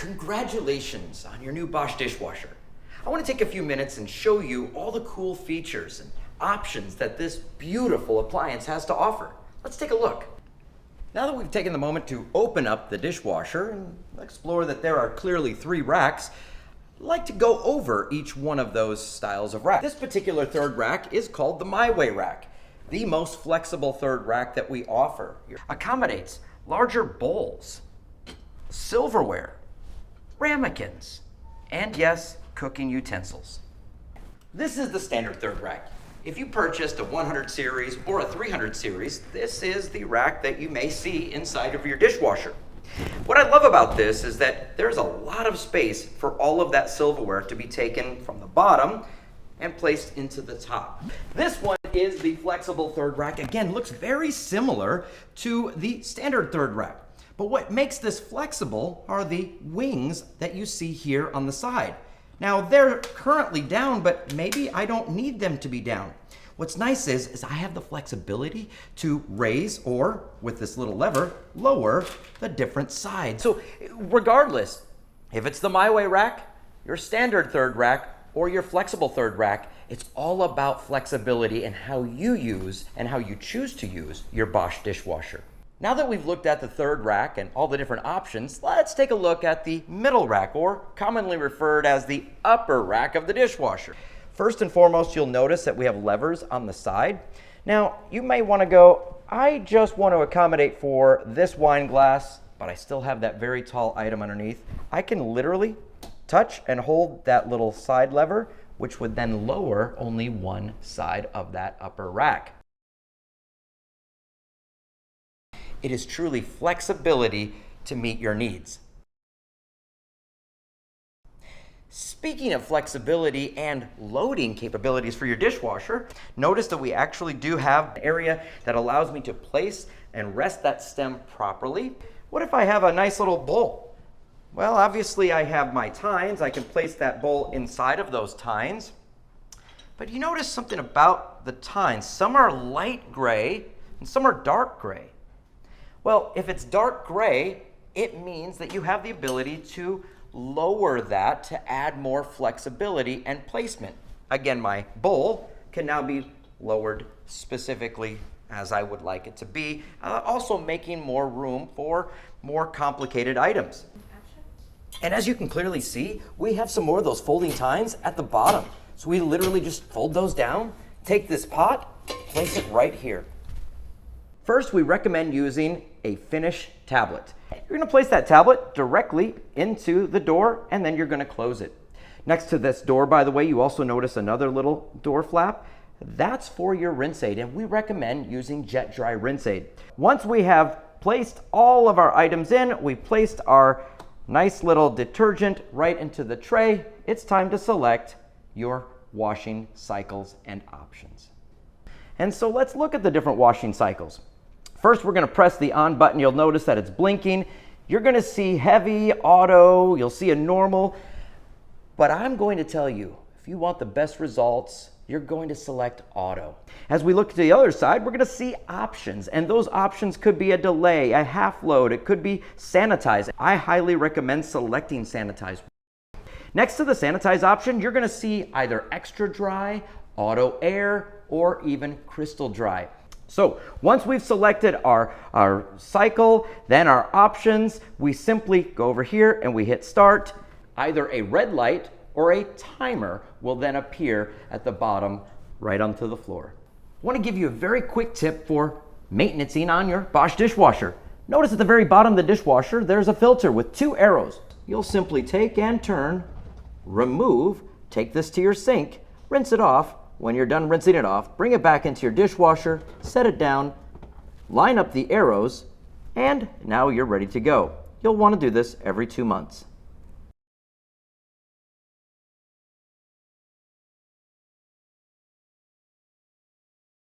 Congratulations on your new Bosch dishwasher. I want to take a few minutes and show you all the cool features and options that this beautiful appliance has to offer. Let's take a look. Now that we've taken the moment to open up the dishwasher and explore that there are clearly 3 racks, I'd like to go over each one of those styles of rack. This particular third rack is called the My Way rack. The most flexible third rack that we offer. It accommodates larger bowls, silverware, ramekins, and yes, cooking utensils. This is the standard third rack. If you purchased a 100 series or a 300 series, this is the rack that you may see inside of your dishwasher. What I love about this is that there's a lot of space for all of that silverware to be taken from the bottom and placed into the top. This one is the flexible third rack. Again, looks very similar to the standard third rack. But what makes this flexible are the wings that you see here on the side. Now they're currently down, but maybe I don't need them to be down. What's nice is I have the flexibility to raise or, with this little lever, lower the different sides. So regardless, if it's the My Way rack, your standard third rack, or your flexible third rack, it's all about flexibility and how you use and how you choose to use your Bosch dishwasher. Now that we've looked at the third rack and all the different options, let's take a look at the middle rack, or commonly referred as the upper rack of the dishwasher. First and foremost, you'll notice that we have levers on the side. Now, you may want to go, I just want to accommodate for this wine glass, but I still have that very tall item underneath. I can literally touch and hold that little side lever, which would then lower only one side of that upper rack. It is truly flexibility to meet your needs. Speaking of flexibility and loading capabilities for your dishwasher, notice that we actually do have an area that allows me to place and rest that stem properly. What if I have a nice little bowl? Well, obviously I have my tines. I can place that bowl inside of those tines. But you notice something about the tines. Some are light gray and some are dark gray. Well, if it's dark gray, it means that you have the ability to lower that to add more flexibility and placement. Again, my bowl can now be lowered specifically as I would like it to be, also making more room for more complicated items. And as you can clearly see, we have some more of those folding tines at the bottom. So we literally just fold those down, take this pot, place it right here. First, we recommend using a finish tablet. You're going to place that tablet directly into the door, and then you're going to close it. Next to this door, by the way, you also notice another little door flap. That's for your rinse aid, and we recommend using Jet Dry Rinse Aid. Once we have placed all of our items in, we placed our nice little detergent right into the tray, it's time to select your washing cycles and options. And so let's look at the different washing cycles. First, we're going to press the on button. You'll notice that it's blinking. You're going to see heavy, auto, you'll see a normal. But I'm going to tell you, if you want the best results, you're going to select auto. As we look to the other side, we're going to see options. And those options could be a delay, a half load. It could be sanitize. I highly recommend selecting sanitize. Next to the sanitize option, you're going to see either extra dry, auto air, or even crystal dry. So once we've selected our cycle, then our options, we simply go over here and we hit start. Either a red light or a timer will then appear at the bottom right onto the floor. I want to give you a very quick tip for maintaining on your Bosch dishwasher. Notice at the very bottom of the dishwasher, there's a filter with 2 arrows. You'll simply take and turn, remove, take this to your sink, rinse it off. When you're done rinsing it off, bring it back into your dishwasher, set it down, line up the arrows, and now you're ready to go. You'll want to do this every 2 months.